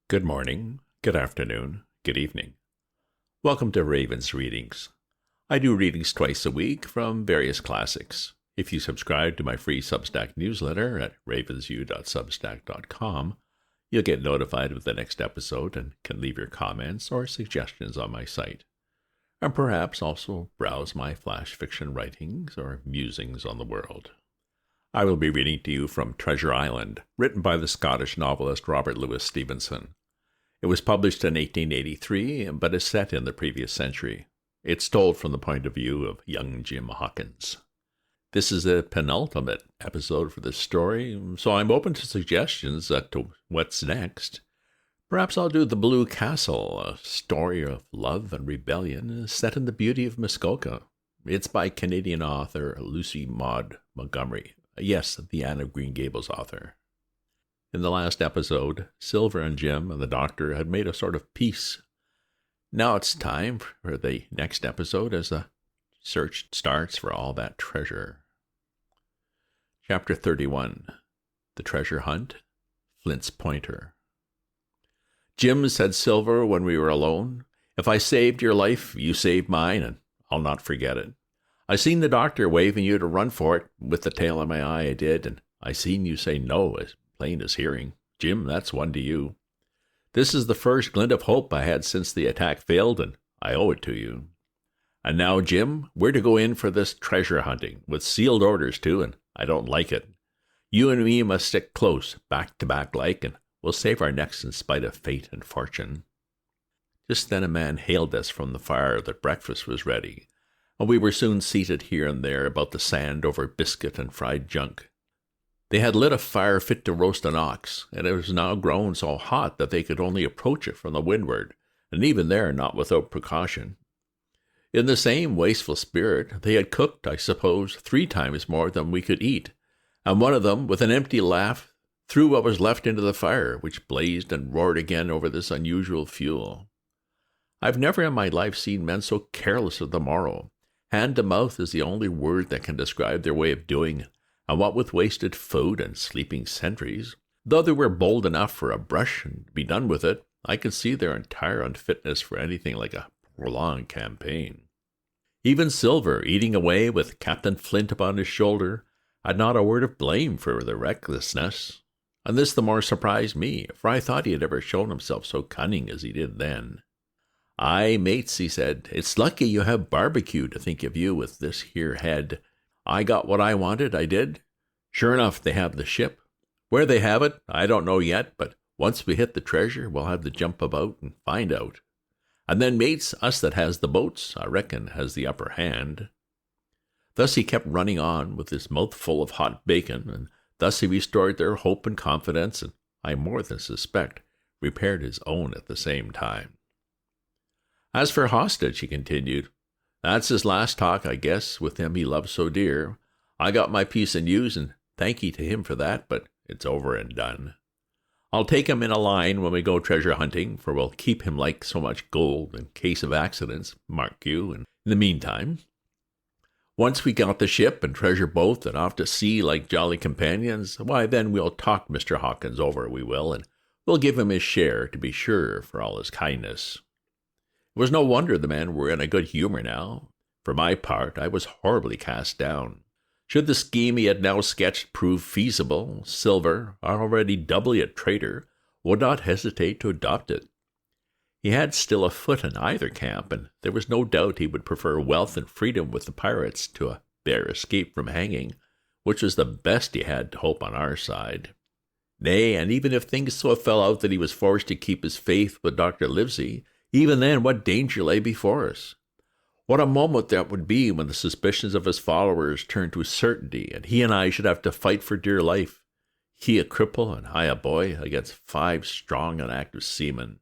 Good morning, good afternoon, good evening. Welcome to Raven's Readings. I do readings twice a week from various classics. If you subscribe to my free Substack newsletter at ravensview.substack.com, you'll get notified of the next episode and can leave your comments or suggestions on my site. And perhaps also browse my flash fiction writings or musings on the world. I will be reading to you from Treasure Island, written by the Scottish novelist Robert Louis Stevenson. It was published in 1883, but is set in the previous century. It's told from the point of view of young Jim Hawkins. This is the penultimate episode for this story, so I'm open to suggestions as to what's next. Perhaps I'll do The Blue Castle, a story of love and rebellion set in the beauty of Muskoka. It's by Canadian author Lucy Maud Montgomery. Yes, the Anne of Green Gables author. In the last episode, Silver and Jim and the doctor had made a sort of peace. Now it's time for the next episode as the search starts for all that treasure. Chapter 31. The Treasure Hunt, Flint's Pointer. "Jim," said Silver when we were alone, "if I saved your life, you saved mine, and I'll not forget it. I seen the doctor waving you to run for it. With the tail of my eye I did, and I seen you say no as plain as hearing. Jim, that's one to you. This is the first glint of hope I had since the attack failed, and I owe it to you. And now, Jim, we're to go in for this treasure hunting, with sealed orders too, and I don't like it. You and me must stick close, back to back like, and we'll save our necks in spite of fate and fortune." Just then a man hailed us from the fire that breakfast was ready, and we were soon seated here and there about the sand over biscuit and fried junk. They had lit a fire fit to roast an ox, and it was now grown so hot that they could only approach it from the windward, and even there not without precaution. In the same wasteful spirit, they had cooked, I suppose, 3 times more than we could eat, and one of them, with an empty laugh, threw what was left into the fire, which blazed and roared again over this unusual fuel. I've never in my life seen men so careless of the morrow. Hand to mouth is the only word that can describe their way of doing, and what with wasted food and sleeping sentries. Though they were bold enough for a brush and be done with it, I could see their entire unfitness for anything like a prolonged campaign. Even Silver, eating away with Captain Flint upon his shoulder, had not a word of blame for their recklessness, and this the more surprised me, for I thought he had ever shown himself so cunning as he did then. "Aye, mates," he said, "it's lucky you have barbecue to think of you with this here head. I got what I wanted, I did. Sure enough, they have the ship. Where they have it, I don't know yet, but once we hit the treasure, we'll have to jump about and find out. And then, mates, us that has the boats, I reckon, has the upper hand." Thus he kept running on with his mouth full of hot bacon, and thus he restored their hope and confidence, and I more than suspect repaired his own at the same time. "As for Hostage," he continued, "that's his last talk, I guess, with him he loves so dear. I got my piece of news, and thank ye to him for that, but it's over and done. I'll take him in a line when we go treasure hunting, for we'll keep him like so much gold in case of accidents, mark you, and in the meantime, once we got the ship and treasure both and off to sea like jolly companions, why then we'll talk Mr. Hawkins over, we will, and we'll give him his share, to be sure, for all his kindness." It was no wonder the men were in a good humor now. For my part, I was horribly cast down. Should the scheme he had now sketched prove feasible, Silver, already doubly a traitor, would not hesitate to adopt it. He had still a foot in either camp, and there was no doubt he would prefer wealth and freedom with the pirates to a bare escape from hanging, which was the best he had to hope on our side. Nay, and even if things so fell out that he was forced to keep his faith with Dr. Livesey, even then what danger lay before us? What a moment that would be when the suspicions of his followers turned to certainty, and he and I should have to fight for dear life, he a cripple and I a boy, against 5 strong and active seamen.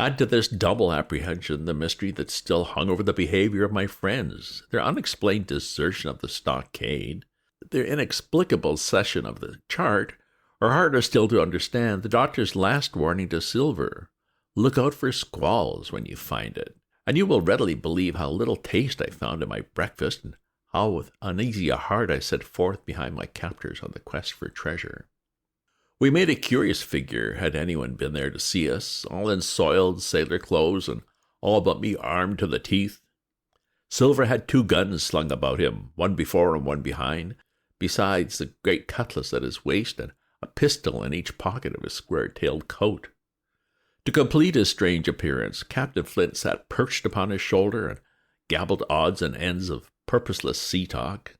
Add to this double apprehension the mystery that still hung over the behavior of my friends, their unexplained desertion of the stockade, their inexplicable cession of the chart, or harder still to understand, the doctor's last warning to Silver. Look out for squalls when you find it, and you will readily believe how little taste I found in my breakfast, and how with uneasy a heart I set forth behind my captors on the quest for treasure. We made a curious figure had anyone been there to see us, all in soiled sailor clothes and all but me armed to the teeth. Silver had 2 guns slung about him, one before and one behind, besides the great cutlass at his waist and a pistol in each pocket of his square-tailed coat. To complete his strange appearance, Captain Flint sat perched upon his shoulder and gabbled odds and ends of purposeless sea talk.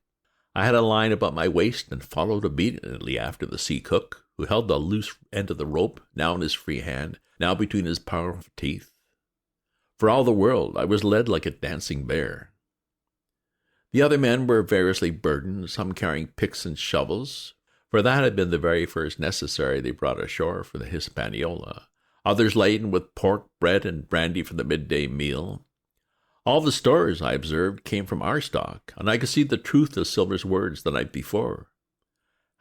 I had a line about my waist and followed obediently after the sea cook, who held the loose end of the rope, now in his free hand, now between his powerful teeth. For all the world, I was led like a dancing bear. The other men were variously burdened, some carrying picks and shovels, for that had been the very first necessary they brought ashore for the Hispaniola. Others laden with pork, bread, and brandy for the midday meal. All the stores, I observed, came from our stock, and I could see the truth of Silver's words the night before.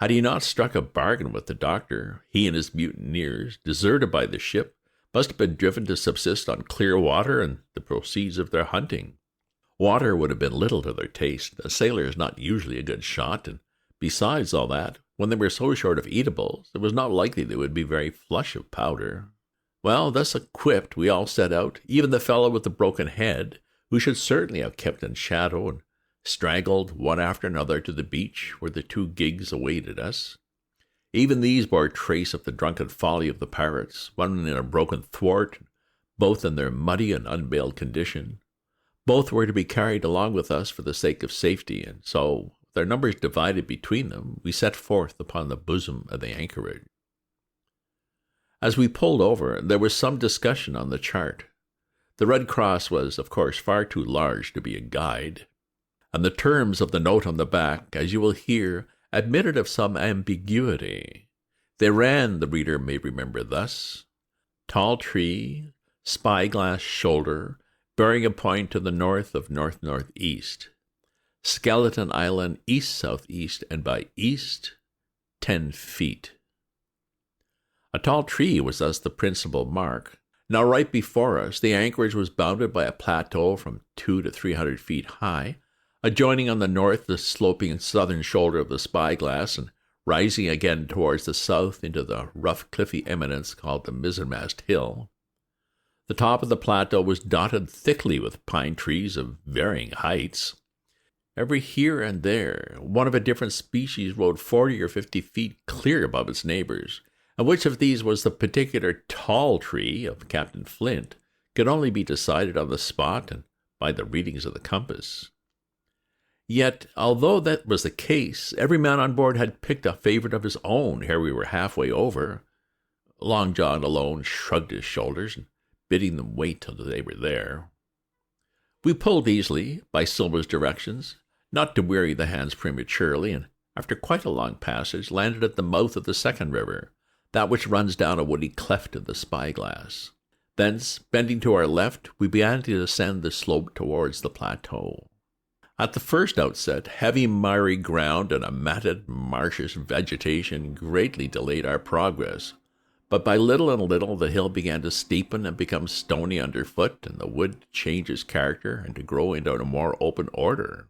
Had he not struck a bargain with the doctor, he and his mutineers, deserted by the ship, must have been driven to subsist on clear water and the proceeds of their hunting. Water would have been little to their taste. A sailor is not usually a good shot, and besides all that, when they were so short of eatables, it was not likely they would be very flush of powder. Well, thus equipped, we all set out, even the fellow with the broken head, who should certainly have kept in shadow, and straggled one after another to the beach where the 2 gigs awaited us. Even these bore trace of the drunken folly of the pirates, one in a broken thwart, both in their muddy and unbailed condition. Both were to be carried along with us for the sake of safety, and so, with our numbers divided between them, we set forth upon the bosom of the anchorage. As we pulled over, there was some discussion on the chart. The Red Cross was, of course, far too large to be a guide, and the terms of the note on the back, as you will hear, admitted of some ambiguity. They ran, the reader may remember, thus: tall tree, spyglass shoulder, bearing a point to the north of north-northeast. Skeleton Island east-southeast, and by east, 10 feet. A tall tree was thus the principal mark. Now right before us, the anchorage was bounded by a plateau from 200 to 300 feet high, adjoining on the north the sloping southern shoulder of the spyglass, and rising again towards the south into the rough cliffy eminence called the Mizzenmast Hill. The top of the plateau was dotted thickly with pine trees of varying heights. Every here and there, one of a different species rode 40 or 50 feet clear above its neighbors, and which of these was the particular tall tree of Captain Flint could only be decided on the spot and by the readings of the compass. Yet, although that was the case, every man on board had picked a favorite of his own ere we were halfway over. Long John alone shrugged his shoulders, bidding them wait till they were there. We pulled easily, by Silver's directions, not to weary the hands prematurely, and after quite a long passage landed at the mouth of the second river, that which runs down a woody cleft of the spyglass. Thence, bending to our left, we began to ascend the slope towards the plateau. At the first outset, heavy miry ground and a matted, marshish vegetation greatly delayed our progress, but by little and little the hill began to steepen and become stony underfoot, and the wood to change its character and to grow into a more open order.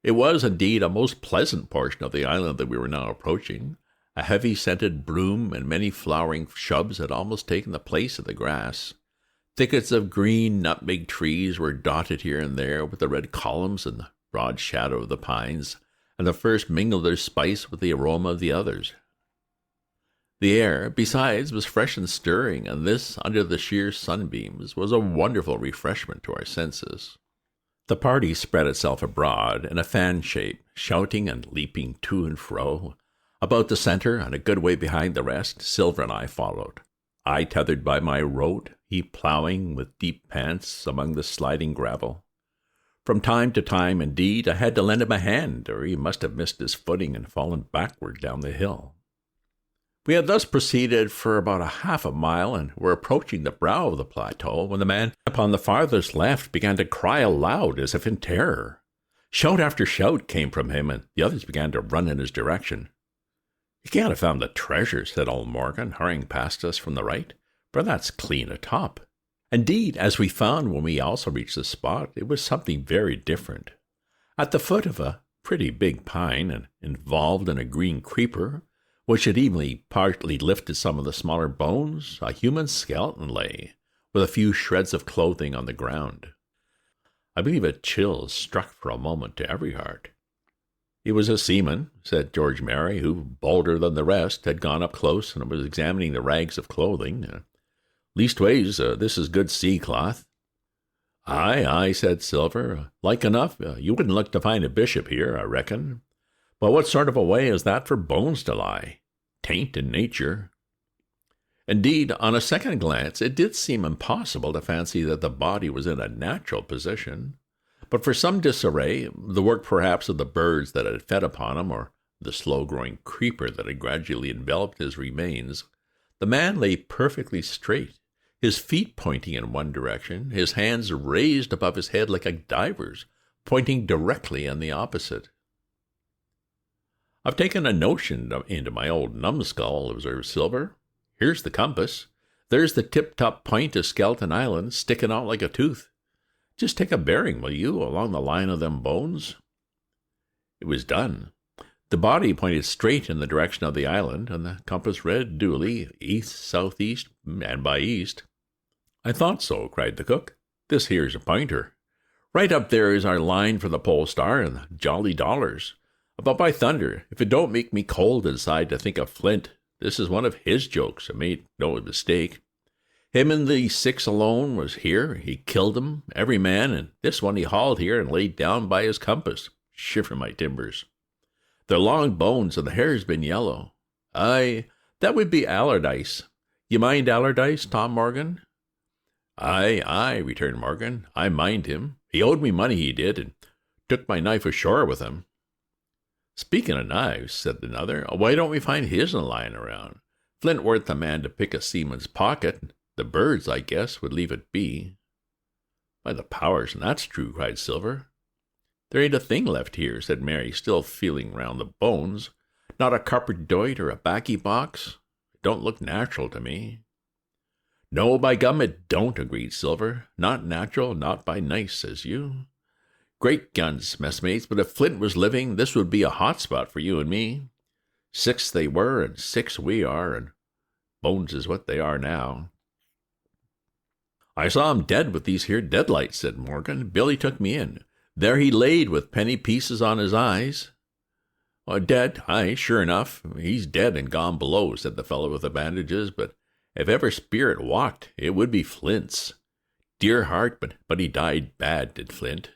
It was, indeed, a most pleasant portion of the island that we were now approaching. A heavy scented broom and many flowering shrubs had almost taken the place of the grass. Thickets of green nutmeg trees were dotted here and there with the red columns and the broad shadow of the pines, and the first mingled their spice with the aroma of the others. The air, besides, was fresh and stirring, and this, under the sheer sunbeams, was a wonderful refreshment to our senses. The party spread itself abroad in a fan shape, shouting and leaping to and fro. About the center, and a good way behind the rest, Silver and I followed. I tethered by my rote, he ploughing with deep pants among the sliding gravel. From time to time, indeed, I had to lend him a hand, or he must have missed his footing and fallen backward down the hill. We had thus proceeded for about half a mile, and were approaching the brow of the plateau, when the man upon the farthest left began to cry aloud as if in terror. Shout after shout came from him, and the others began to run in his direction. "You can't have found the treasure," said old Morgan, hurrying past us from the right, "for that's clean atop." Indeed, as we found when we also reached the spot, it was something very different. At the foot of a pretty big pine, and involved in a green creeper, which had evenly partly lifted some of the smaller bones, a human skeleton lay, with a few shreds of clothing on the ground. I believe a chill struck for a moment to every heart. "He was a seaman," said George Merry, who, bolder than the rest, had gone up close and was examining the rags of clothing. "Leastways, this is good sea cloth." "Aye, aye," said Silver. "Like enough, you wouldn't look to find a bishop here, I reckon. But what sort of a way is that for bones to lie? 'Tain't in nature." Indeed, on a second glance, it did seem impossible to fancy that the body was in a natural position. But for some disarray, the work perhaps of the birds that had fed upon him, or the slow-growing creeper that had gradually enveloped his remains, the man lay perfectly straight, his feet pointing in one direction, his hands raised above his head like a diver's, pointing directly in the opposite. "I've taken a notion into my old numbskull," observed Silver. "Here's the compass. There's the tip-top point of Skeleton Island, sticking out like a tooth. Just take a bearing, will you, along the line of them bones?" It was done. The body pointed straight in the direction of the island, and the compass read duly east, southeast, and by east. "I thought so," cried the cook. "This here's a pointer. Right up there is our line for the Pole Star and the Jolly Dollars. But by thunder, if it don't make me cold inside to think of Flint, this is one of his jokes, I made no mistake. Him and the 6 alone was here. He killed 'em, every man, and this one he hauled here and laid down by his compass. Shiver my timbers. They're long bones, and the hair's been yellow. Aye, that would be Allardyce. You mind Allardyce, Tom Morgan?" "Aye, aye," returned Morgan. "I mind him. He owed me money, he did, and took my knife ashore with him." "Speaking of knives," said another, "why don't we find his lying around? Flint weren't the man to pick a seaman's pocket. The birds, I guess, would leave it be." "By the powers, and that's true," cried Silver. "There ain't a thing left here," said Mary, still feeling round the bones. "Not a copper doit or a baccy box. It don't look natural to me." "No, by gum, it don't," agreed Silver. "Not natural, not by nice, says you. Great guns, messmates, but if Flint was living, this would be a hot spot for you and me. 6 they were, and 6 we are, and bones is what they are now." "I saw him dead with these here deadlights," said Morgan. "Billy took me in. There he laid with penny pieces on his eyes." "Dead, aye, sure enough. He's dead and gone below," said the fellow with the bandages, "but if ever spirit walked, it would be Flint's. Dear heart, but he died bad, did Flint."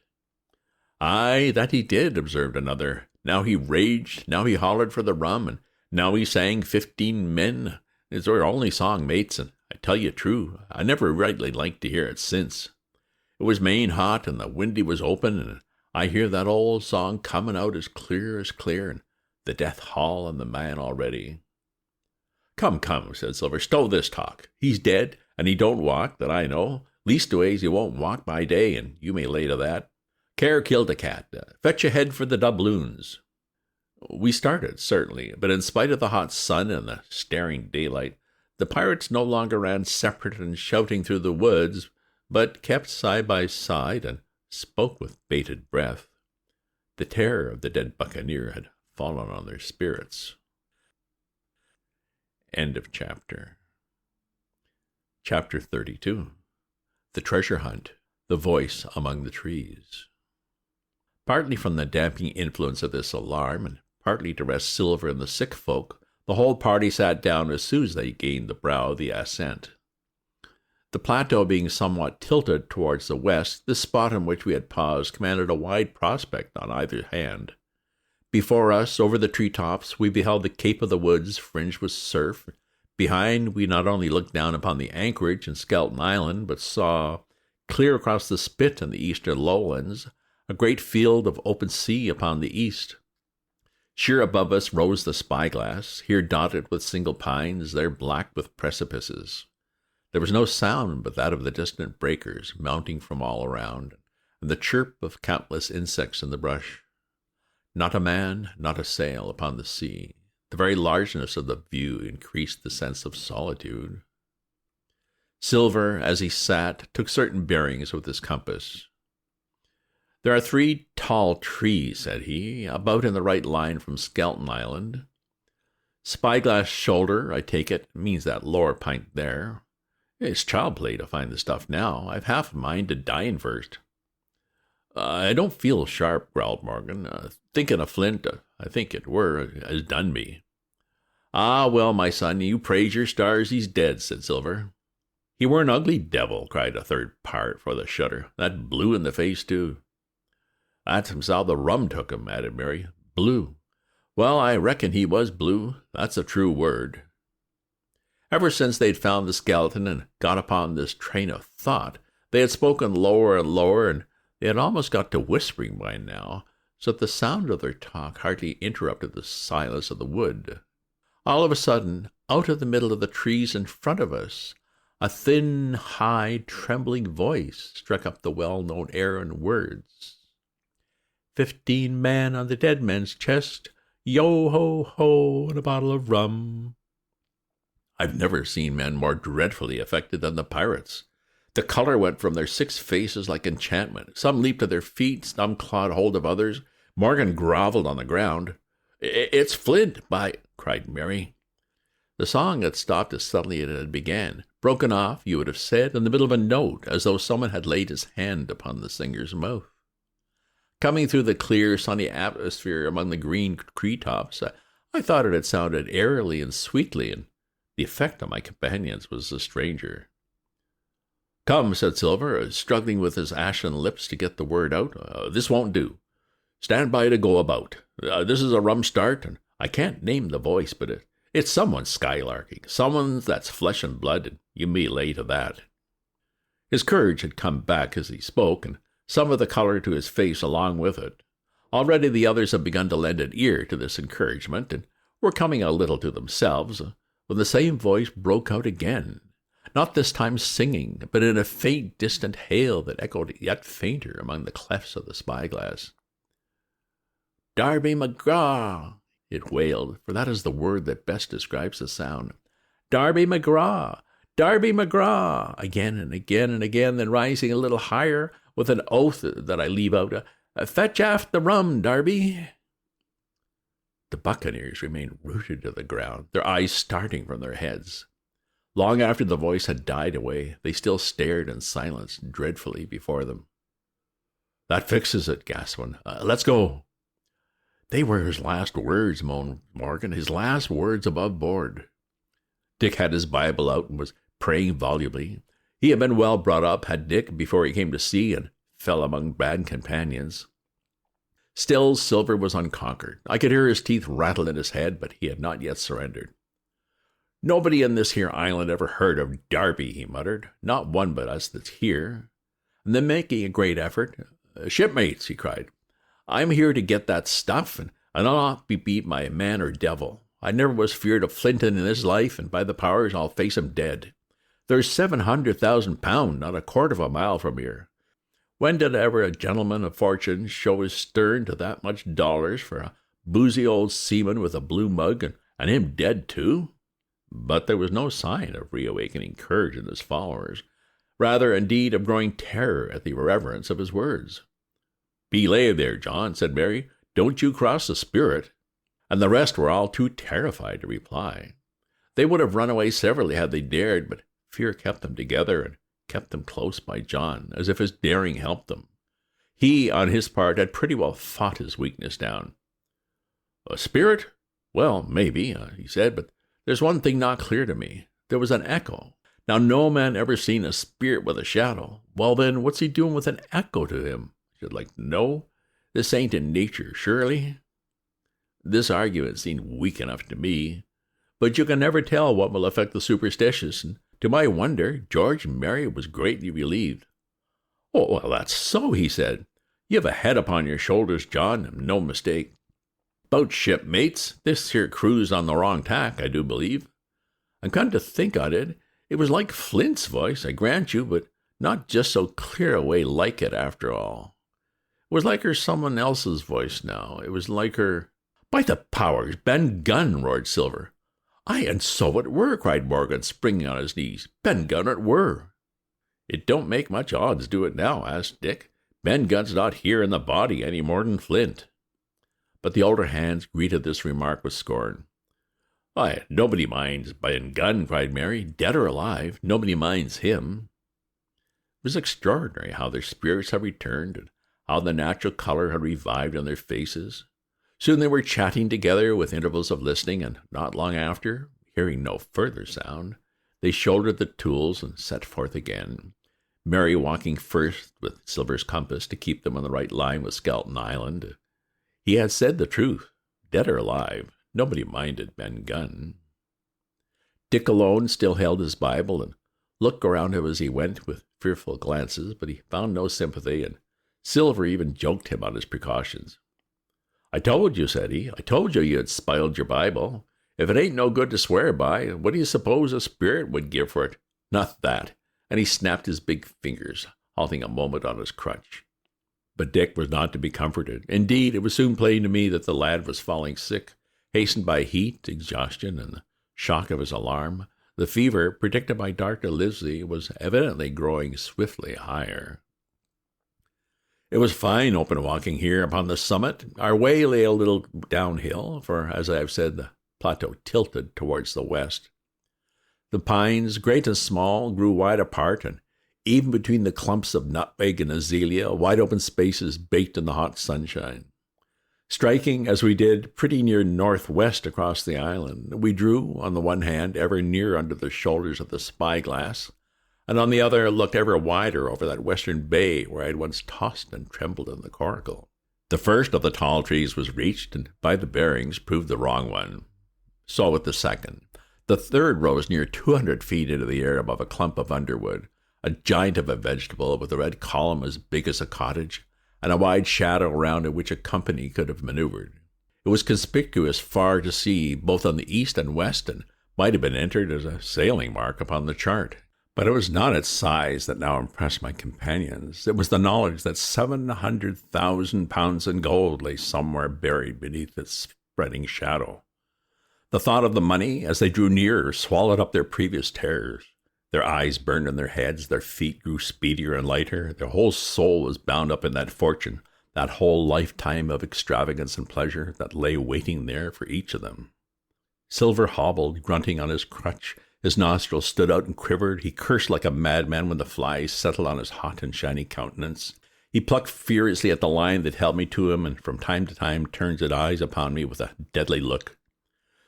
"Aye, that he did," observed another. "Now he raged, now he hollered for the rum, and now he sang 15 men. It's our only song, mates, and I tell you true, I never rightly liked to hear it since. It was main hot, and the windy was open, and I hear that old song coming out as clear, and the death haul on the man already." Come, said Silver, "stow this talk. He's dead, and he don't walk, that I know. Leastways, he won't walk by day, and you may lay to that. Care killed a cat. Fetch ahead for the doubloons." We started, certainly, but in spite of the hot sun and the staring daylight, the pirates no longer ran separate and shouting through the woods, but kept side by side and spoke with bated breath. The terror of the dead buccaneer had fallen on their spirits. End of chapter. Chapter 32. The Treasure Hunt. The Voice Among the Trees. Partly from the damping influence of this alarm, and partly to rest Silver and the sick folk, the whole party sat down as soon as they gained the brow of the ascent. The plateau being somewhat tilted towards the west, this spot on which we had paused commanded a wide prospect on either hand. Before us, over the tree-tops, we beheld the Cape of the Woods fringed with surf. Behind, we not only looked down upon the anchorage and Skeleton Island, but saw, clear across the spit and the eastern lowlands, a great field of open sea upon the east. Sheer above us rose the spyglass, here dotted with single pines, there black with precipices. There was no sound but that of the distant breakers mounting from all around, and the chirp of countless insects in the brush. Not a man, not a sail upon the sea. The very largeness of the view increased the sense of solitude. Silver, as he sat, took certain bearings with his compass. "There are 3 tall trees," said he, "about in the right line from Skeleton Island. Spyglass shoulder, I take it, means that lower pint there. It's child play to find the stuff now. I've half a mind to dine first. I don't feel sharp, growled Morgan. Thinking of Flint, I think it were, has done me. Ah, well, my son, you praise your stars he's dead, said Silver. He were an ugly devil, cried a third part for the shudder. That blue in the face, too. That's how the rum took him, added Mary. Blue. Well, I reckon he was blue. That's a true word. Ever since they'd found the skeleton and got upon this train of thought, they had spoken lower and lower, and they had almost got to whispering by now, so that the sound of their talk hardly interrupted the silence of the wood. All of a sudden, out of the middle of the trees in front of us, a thin, high, trembling voice struck up the well-known air and words. 15 men on the dead man's chest, yo-ho-ho, and a bottle of rum. I've never seen men more dreadfully affected than the pirates. The color went from their 6 faces like enchantment. Some leaped to their feet, some clawed hold of others. Morgan grovelled on the ground. It's Flint, cried Mary. The song had stopped as suddenly as it had began, broken off, you would have said, in the middle of a note, as though someone had laid his hand upon the singer's mouth. Coming through the clear, sunny atmosphere among the green treetops, I thought it had sounded airily and sweetly, and the effect on my companions was a stranger. Come, said Silver, struggling with his ashen lips to get the word out. This won't do. Stand by to go about. This is a rum start, and I can't name the voice, but it's someone skylarking, someone that's flesh and blood, and you may lay to that. His courage had come back as he spoke, and some of the color to his face along with it. Already the others had begun to lend an ear to this encouragement, and were coming a little to themselves, when the same voice broke out again, not this time singing, but in a faint, distant hail that echoed yet fainter among the clefts of the spyglass. Darby McGraw, it wailed, for that is the word that best describes the sound. Darby McGraw, Darby McGraw, again and again and again, then rising a little higher, with an oath that I leave out, fetch aft the rum, Darby. The buccaneers remained rooted to the ground, their eyes starting from their heads. Long after the voice had died away, they still stared in silence dreadfully before them. That fixes it, gasped one. Let's go. They were his last words, moaned Morgan, his last words above board. Dick had his Bible out and was praying volubly. He had been well brought up, had Dick, before he came to sea and fell among bad companions. Still, Silver was unconquered. I could hear his teeth rattle in his head, but he had not yet surrendered. Nobody in this here island ever heard of Darby, he muttered. Not one but us that's here. And then making a great effort, Shipmates, he cried, I'm here to get that stuff, and I'll not be beat by man or devil. I never was feared of Flint in this life, and by the powers I'll face him dead. There's 700,000 pound, not a quarter of a mile from here. When did ever a gentleman of fortune show his stern to that much dollars for a boozy old seaman with a blue mug, and him dead too? But there was no sign of reawakening courage in his followers, rather, indeed, of growing terror at the irreverence of his words. Belay there, John, said Mary. Don't you cross the spirit. And the rest were all too terrified to reply. They would have run away severally had they dared, but fear kept them together and kept them close by John, as if his daring helped them. He, on his part, had pretty well fought his weakness down. A spirit? Well, maybe, he said, but there's one thing not clear to me. There was an echo. Now, no man ever seen a spirit with a shadow. Well, then, what's he doing with an echo to him? You'd like to know. This ain't in nature, surely. This argument seemed weak enough to me, but you can never tell what will affect the superstitious, and to my wonder, George and Mary was greatly relieved. Oh, well, that's so, he said. You have a head upon your shoulders, John, and no mistake. 'Bout shipmates, this here cruised on the wrong tack, I do believe. And come to think on it, it was like Flint's voice, I grant you, but not just so clear a way like it after all. It was like her someone else's voice now. It was like her... By the powers, Ben Gunn, roared Silver. Aye, and so it were, cried Morgan, springing on his knees. Ben Gunn it were. It don't make much odds, do it now, asked Dick. Ben Gunn's not here in the body any more than Flint. But the older hands greeted this remark with scorn. Why, nobody minds Ben Gunn, cried Mary. Dead or alive, nobody minds him. It was extraordinary how their spirits had returned, and how the natural color had revived on their faces. Soon they were chatting together with intervals of listening, and not long after, hearing no further sound, they shouldered the tools and set forth again, Mary walking first with Silver's compass to keep them on the right line with Skeleton Island. He had said the truth. Dead or alive, nobody minded Ben Gunn. Dick alone still held his Bible and looked around him as he went with fearful glances, but he found no sympathy, and Silver even joked him on his precautions. I told you, said he, I told you had spoiled your Bible. If it ain't no good to swear by, what do you suppose a spirit would give for it? Not that. And he snapped his big fingers, halting a moment on his crutch. But Dick was not to be comforted. Indeed, it was soon plain to me that the lad was falling sick, hastened by heat, exhaustion, and the shock of his alarm. The fever, predicted by Dr. Livesey, was evidently growing swiftly higher. It was fine open walking here upon the summit. Our way lay a little downhill, for, as I have said, the plateau tilted towards the west. The pines, great and small, grew wide apart, and even between the clumps of nutmeg and azalea, wide open spaces baked in the hot sunshine. Striking, as we did, pretty near northwest across the island, we drew, on the one hand, ever nearer under the shoulders of the spyglass, and on the other looked ever wider over that western bay where I had once tossed and trembled in the coracle. The first of the tall trees was reached, and by the bearings proved the wrong one. So with the second. The third rose near 200 feet into the air above a clump of underwood, a giant of a vegetable with a red column as big as a cottage, and a wide shadow around it which a company could have maneuvered. It was conspicuous far to sea, both on the east and west, and might have been entered as a sailing mark upon the chart. But it was not its size that now impressed my companions. It was the knowledge that 700,000 pounds in gold lay somewhere buried beneath its spreading shadow. The thought of the money, as they drew nearer, swallowed up their previous terrors. Their eyes burned in their heads, their feet grew speedier and lighter, their whole soul was bound up in that fortune, that whole lifetime of extravagance and pleasure that lay waiting there for each of them. Silver hobbled, grunting on his crutch. His nostrils stood out and quivered. He cursed like a madman when the flies settled on his hot and shiny countenance. He plucked furiously at the line that held me to him, and from time to time turned his eyes upon me with a deadly look.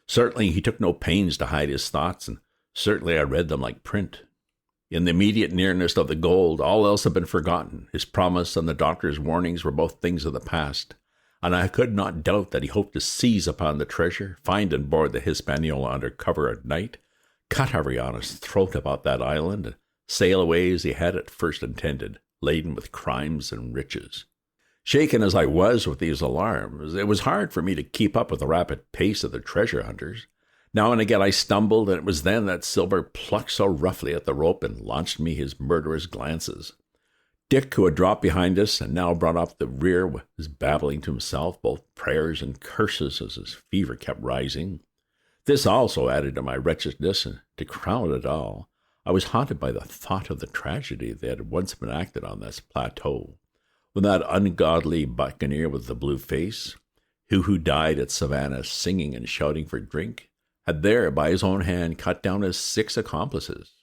Certainly he took no pains to hide his thoughts, and certainly I read them like print. In the immediate nearness of the gold, all else had been forgotten. His promise and the doctor's warnings were both things of the past, and I could not doubt that he hoped to seize upon the treasure, find and board the Hispaniola under cover at night, cut Ariana's throat about that island, and sail away as he had at first intended, laden with crimes and riches. Shaken as I was with these alarms, it was hard for me to keep up with the rapid pace of the treasure hunters. Now and again I stumbled, and it was then that Silver plucked so roughly at the rope and launched me his murderous glances. Dick, who had dropped behind us and now brought up the rear, was babbling to himself both prayers and curses as his fever kept rising. This also added to my wretchedness, and to crown it all, I was haunted by the thought of the tragedy that had once been acted on this plateau, when that ungodly buccaneer with the blue face, who died at Savannah singing and shouting for drink, had there by his own hand cut down his 6 accomplices.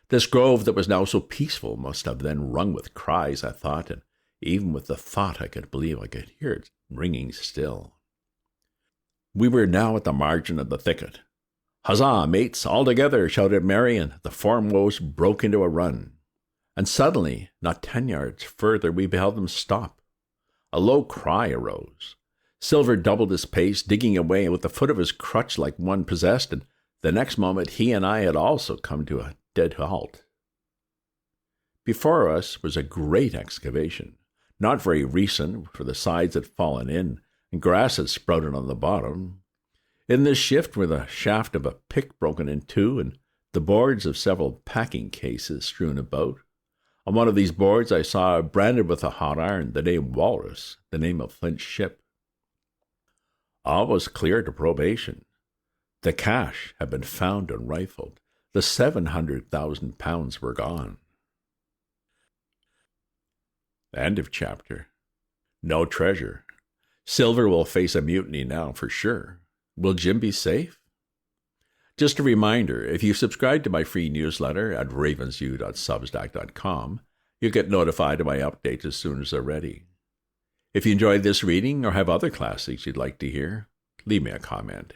This grove that was now so peaceful must have then rung with cries, I thought, and even with the thought I could believe I could hear it ringing still. We were now at the margin of the thicket. "Huzzah, mates, all together!" shouted Mary, and the foremost broke into a run. And suddenly, not 10 yards further, we beheld them stop. A low cry arose. Silver doubled his pace, digging away with the foot of his crutch like one possessed, and the next moment he and I had also come to a dead halt. Before us was a great excavation, not very recent, for the sides had fallen in, and grass had sprouted on the bottom. In this shift were the shaft of a pick broken in two, and the boards of several packing cases strewn about. On one of these boards I saw branded with a hot iron the name Walrus, the name of Flint's ship. All was clear to probation. The cash had been found and rifled. The 700,000 pounds were gone. End of chapter. No treasure. Silver will face a mutiny now for sure. Will Jim be safe? Just a reminder, if you subscribe to my free newsletter at ravensview.substack.com, you'll get notified of my updates as soon as they're ready. If you enjoyed this reading or have other classics you'd like to hear, leave me a comment.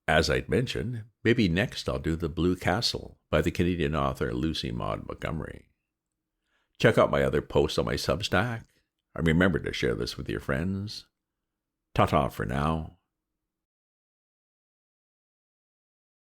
As I'd mentioned, maybe next I'll do The Blue Castle by the Canadian author Lucy Maud Montgomery. Check out my other posts on my Substack, and remember to share this with your friends. Ta-ta for now.